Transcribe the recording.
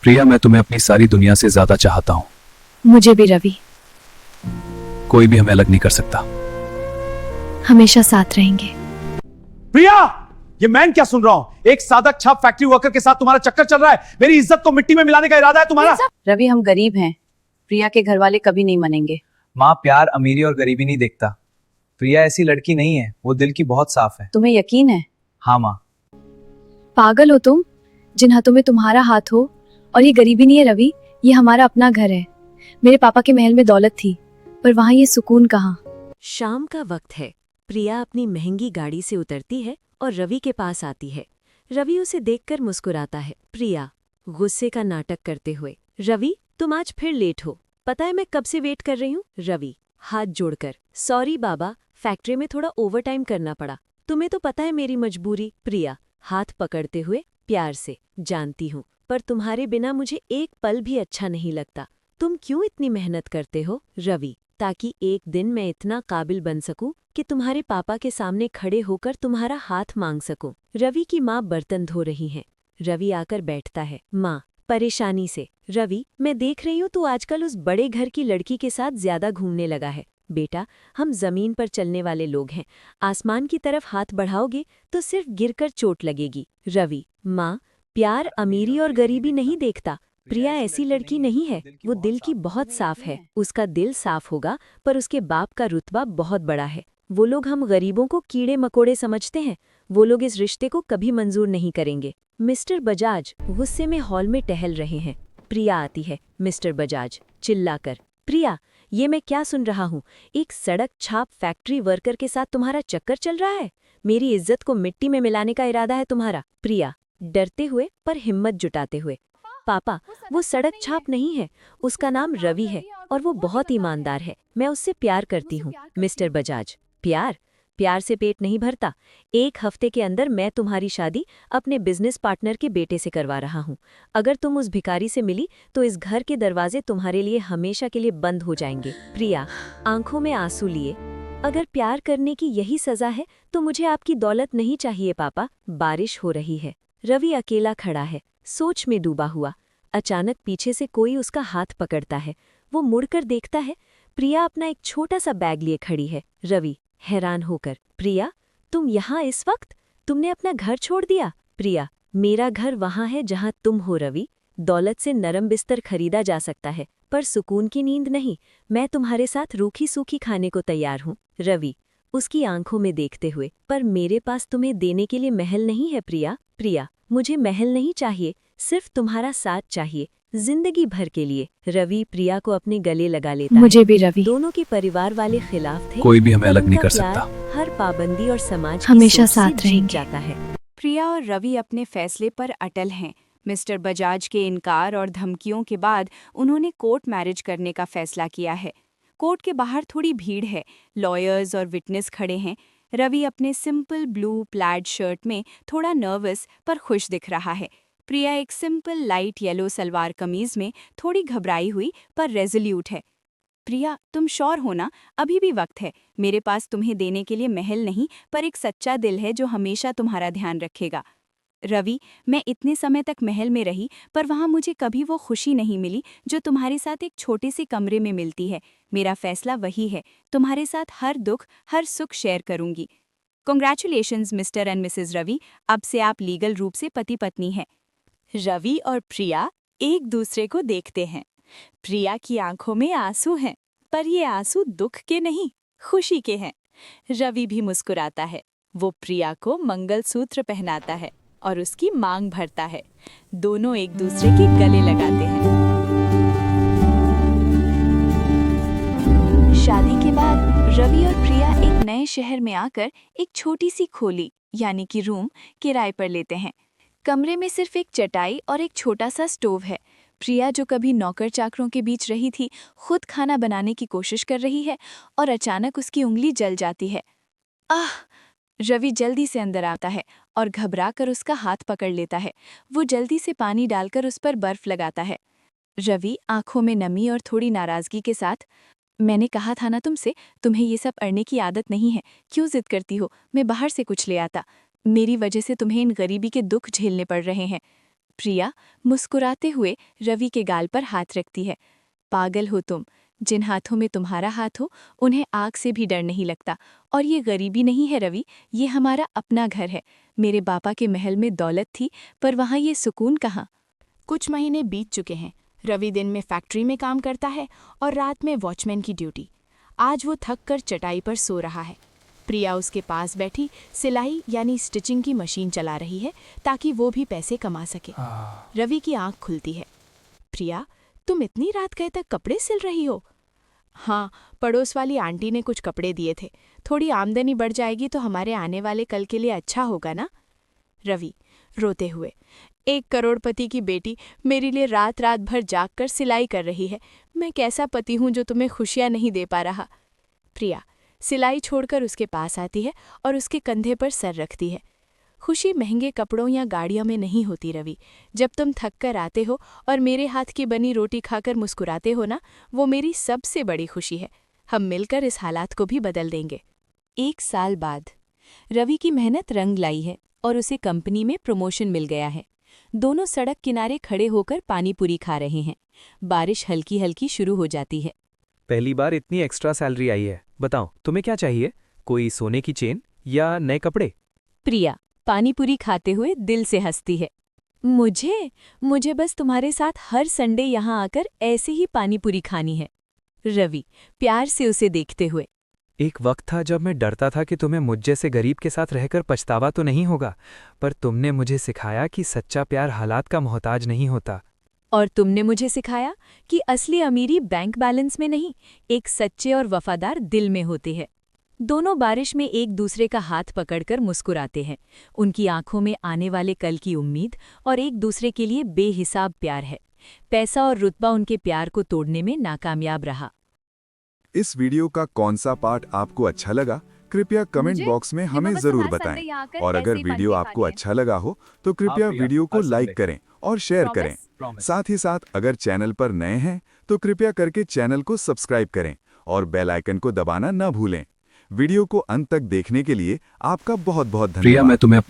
प्रिया, मैं तुम्हें अपनी सारी दुनिया से ज्यादा चाहता हूँ। मुझे भी रवि। कोई भी हमें अलग नहीं कर सकता। हमेशा साथ रहेंगे। प्रिया, ये मैं क्या सुन रहा हूं? एक सादा छाप फैक्ट्री वर्कर के साथ तुम्हारा चक्कर चल रहा है। मेरी इज्जत को मिट्टी में मिलाने का इरादा है तुम्हारा? रवि, हम गरीब हैं। प्रिया के घर वाले कभी नहीं मानेंगे। माँ, प्यार अमीरी और गरीबी नहीं देखता। प्रिया ऐसी लड़की नहीं है, वो दिल की बहुत साफ है। तुम्हें यकीन है? हाँ माँ। पागल हो तुम? जिन हाथों में तुम्हारा हाथ हो। और ये गरीबी नहीं है रवि, ये हमारा अपना घर है। मेरे पापा के महल में दौलत थी, पर वहाँ ये सुकून कहाँ। शाम का वक्त है। प्रिया अपनी महंगी गाड़ी से उतरती है और रवि के पास आती है। रवि उसे देखकर मुस्कुराता है। प्रिया गुस्से का नाटक करते हुए, रवि तुम आज फिर लेट हो। पता है मैं कब से वेट कर रही हूँ। रवि हाथ जोड़कर, सॉरी बाबा, फैक्ट्री में थोड़ा ओवरटाइम करना पड़ा। तुम्हें तो पता है मेरी मजबूरी। प्रिया हाथ पकड़ते हुए प्यार से, जानती हूँ, पर तुम्हारे बिना मुझे एक पल भी अच्छा नहीं लगता। तुम क्यों इतनी मेहनत करते हो? रवि, ताकि एक दिन मैं इतना काबिल बन सकूं कि तुम्हारे पापा के सामने खड़े होकर तुम्हारा हाथ मांग सकूं। रवि की माँ बर्तन धो रही हैं। रवि आकर बैठता है। माँ परेशानी से, रवि मैं देख रही हूँ तू आजकल उस बड़े घर की लड़की के साथ ज्यादा घूमने लगा है। बेटा, हम जमीन पर चलने वाले लोग हैं। आसमान की तरफ हाथ बढ़ाओगे तो सिर्फ गिरकर चोट लगेगी। रवि, माँ प्यार अमीरी और गरीबी नहीं देखता। प्रिया ऐसी लड़की नहीं है, वो दिल की बहुत साफ है। उसका दिल साफ होगा, पर उसके बाप का रुतबा बहुत बड़ा है। वो लोग हम गरीबों को कीड़े मकोड़े समझते हैं। वो लोग इस रिश्ते को कभी मंजूर नहीं करेंगे। मिस्टर बजाज गुस्से में हॉल में टहल रहे हैं। प्रिया आती है। मिस्टर बजाज चिल्लाकर, प्रिया ये मैं क्या सुन रहा हूँ? एक सड़क छाप फैक्ट्री वर्कर के साथ तुम्हारा चक्कर चल रहा है? मेरी इज्जत को मिट्टी में मिलाने का इरादा है तुम्हारा? प्रिया डरते हुए पर हिम्मत जुटाते हुए, पापा वो सड़क छाप नहीं है, उसका नाम रवि है और वो बहुत ईमानदार है। मैं उससे प्यार करती हूँ। मिस्टर बजाज, प्यार प्यार से पेट नहीं भरता। एक हफ्ते के अंदर मैं तुम्हारी शादी अपने बिजनेस पार्टनर के बेटे से करवा रहा हूँ। अगर तुम उस भिखारी से मिली तो इस घर के दरवाजे तुम्हारे लिए हमेशा के लिए बंद हो जाएंगे। प्रिया आंखों में आंसू लिए, अगर प्यार करने की यही सजा है तो मुझे आपकी दौलत नहीं चाहिए पापा। बारिश हो रही है। रवि अकेला खड़ा है, सोच में डूबा हुआ। अचानक पीछे से कोई उसका हाथ पकड़ता है। वो मुड़कर देखता है। प्रिया अपना एक छोटा सा बैग लिए खड़ी है। रवि हैरान होकर, प्रिया तुम यहाँ इस वक्त? तुमने अपना घर छोड़ दिया? प्रिया, मेरा घर वहाँ है जहाँ तुम हो रवि। दौलत से नरम बिस्तर खरीदा जा सकता है, पर सुकून की नींद नहीं। मैं तुम्हारे साथ रूखी सूखी खाने को तैयार हूँ। रवि उसकी आंखों में देखते हुए, पर मेरे पास तुम्हें देने के लिए महल नहीं है प्रिया। प्रिया मुझे महल नहीं चाहिए, सिर्फ तुम्हारा साथ चाहिए, जिंदगी भर के लिए। रवि प्रिया को अपने गले लगा लेता है। मुझे भी रवि। दोनों के परिवार वाले खिलाफ थे। कोई भी हमें अलग नहीं उनका कर प्यार सकता। हर पाबंदी और समाज की हमेशा सोच से साथ जीत रहेंगे। जाता है। प्रिया और रवि अपने फैसले पर अटल हैं। मिस्टर बजाज के इनकार और धमकियों के बाद उन्होंने कोर्ट मैरिज करने का फैसला किया है। कोर्ट के बाहर थोड़ी भीड़ है, लॉयर्स और विटनेस खड़े हैं। रवि अपने सिंपल ब्लू प्लैड शर्ट में थोड़ा नर्वस पर खुश दिख रहा है। प्रिया एक simple light yellow salwar kameez में थोड़ी घबराई हुई पर रेजोल्यूट है। प्रिया तुम श्योर हो ना? अभी भी वक्त है। मेरे पास तुम्हें देने के लिए महल नहीं, पर एक सच्चा दिल है जो हमेशा तुम्हारा ध्यान रखेगा। रवि मैं इतने समय तक महल में रही, पर वहाँ मुझे कभी वो खुशी नहीं मिली जो तुम्हारे साथ एक छोटे से कमरे में मिलती है। मेरा फैसला वही है, तुम्हारे साथ हर दुख हर सुख शेयर करूंगी। Congratulations Mr and Mrs Ravi, अब से आप लीगल रूप से पति पत्नी हैं। रवि और प्रिया एक दूसरे को देखते हैं। प्रिया की आंखों में आंसू हैं, पर ये आंसू दुख के नहीं, खुशी के हैं। रवि भी मुस्कुराता है। वो प्रिया को मंगलसूत्र पहनाता है और उसकी मांग भरता है। दोनों एक दूसरे के गले लगाते हैं। शादी के बाद रवि और प्रिया एक नए शहर में आकर एक छोटी सी खोली यानी कि रूम किराए पर लेते हैं। कमरे में सिर्फ एक चटाई और एक छोटा सा स्टोव है। प्रिया जो कभी नौकर चाकरों के बीच रही थी, खुद खाना बनाने की कोशिश कर रही है और अचानक उसकी उंगली जल जाती है। आह! रवि जल्दी से अंदर आता है और घबराकर उसका हाथ पकड़ लेता है। वो जल्दी से पानी डालकर उस पर बर्फ लगाता है। रवि आंखों में नमी और थोड़ी नाराजगी के साथ, मैंने कहा था ना तुमसे, तुम्हें ये सब अड़ने की आदत नहीं है, क्यों जिद करती हो? मैं बाहर से कुछ ले आता। मेरी वजह से तुम्हें इन गरीबी के दुख झेलने पड़ रहे हैं। प्रिया मुस्कुराते हुए रवि के गाल पर हाथ रखती है। पागल हो तुम, जिन हाथों में तुम्हारा हाथ हो उन्हें आग से भी डर नहीं लगता। और ये गरीबी नहीं है रवि, ये हमारा अपना घर है। मेरे पापा के महल में दौलत थी, पर वहाँ ये सुकून कहाँ। कुछ महीने बीत चुके हैं। रवि दिन में फैक्ट्री में काम करता है और रात में वॉचमैन की ड्यूटी। आज वो थक कर चटाई पर सो रहा है। प्रिया उसके पास बैठी सिलाई यानी स्टिचिंग की मशीन चला रही है ताकि वो भी पैसे कमा सके। रवि की आंख खुलती है। प्रिया, तुम इतनी रात गए तक कपड़े सिल रही हो? हाँ, पड़ोस वाली आंटी ने कुछ कपड़े दिए थे। थोड़ी आमदनी बढ़ जाएगी तो हमारे आने वाले कल के लिए अच्छा होगा ना। रवि रोते हुए, 1 करोड़पति की बेटी मेरे लिए रात रात भर जागकर सिलाई कर रही है। मैं कैसा पति हूँ जो तुम्हें खुशियाँ नहीं दे पा रहा। प्रिया सिलाई छोड़कर उसके पास आती है और उसके कंधे पर सर रखती है। खुशी महंगे कपड़ों या गाड़ियों में नहीं होती रवि। जब तुम थक कर आते हो और मेरे हाथ की बनी रोटी खाकर मुस्कुराते हो ना, वो मेरी सबसे बड़ी खुशी है। हम मिलकर इस हालात को भी बदल देंगे। 1 साल बाद रवि की मेहनत रंग लाई है और उसे कंपनी में प्रमोशन मिल गया है। दोनों सड़क किनारे खड़े होकर पानी पूरी खा रहे हैं। बारिश हल्की हल्की शुरू हो जाती है। पहली बार इतनी एक्स्ट्रा सैलरी आई है। बताओ तुम्हें क्या चाहिए? कोई सोने की चेन या नए कपड़े? प्रिया पानी पूरी खाते हुए दिल से हंसती है। मुझे बस तुम्हारे साथ हर संडे यहाँ आकर ऐसे ही पानी पूरी खानी है। रवि प्यार से उसे देखते हुए, एक वक्त था जब मैं डरता था कि तुम्हें मुझ जैसे गरीब के साथ रहकर पछतावा तो नहीं होगा, पर तुमने मुझे सिखाया कि सच्चा प्यार हालात का मोहताज नहीं होता। और तुमने मुझे सिखाया कि असली अमीरी बैंक बैलेंस में नहीं, एक सच्चे और वफादार दिल में होती है। दोनों बारिश में एक दूसरे का हाथ पकड़कर मुस्कुराते हैं। उनकी आंखों में आने वाले कल की उम्मीद और एक दूसरे के लिए बेहिसाब प्यार है। पैसा और रुतबा उनके प्यार को तोड़ने में नाकामयाब रहा। इस वीडियो का कौन सा पार्ट आपको अच्छा लगा, कृपया कमेंट मुझे बॉक्स में ये हमें बस जरूर हमारे बताएं। संडे यहाँ आकर और ऐसे अगर ही वीडियो पानी आपको खानी है। अच्छा लगा हो तो कृपया प्रिया, वीडियो को हर लाइक संडे। करें और शेयर करें। प्रॉमिस। साथ ही साथ अगर चैनल पर नए हैं तो कृपया करके चैनल को सब्सक्राइब करें और बेल आइकन को दबाना न भूलें। वीडियो को अंत तक देखने के लिए आपका बहुत बहुत प्रिया, धन्यवाद। मैं तुम्हें अपनी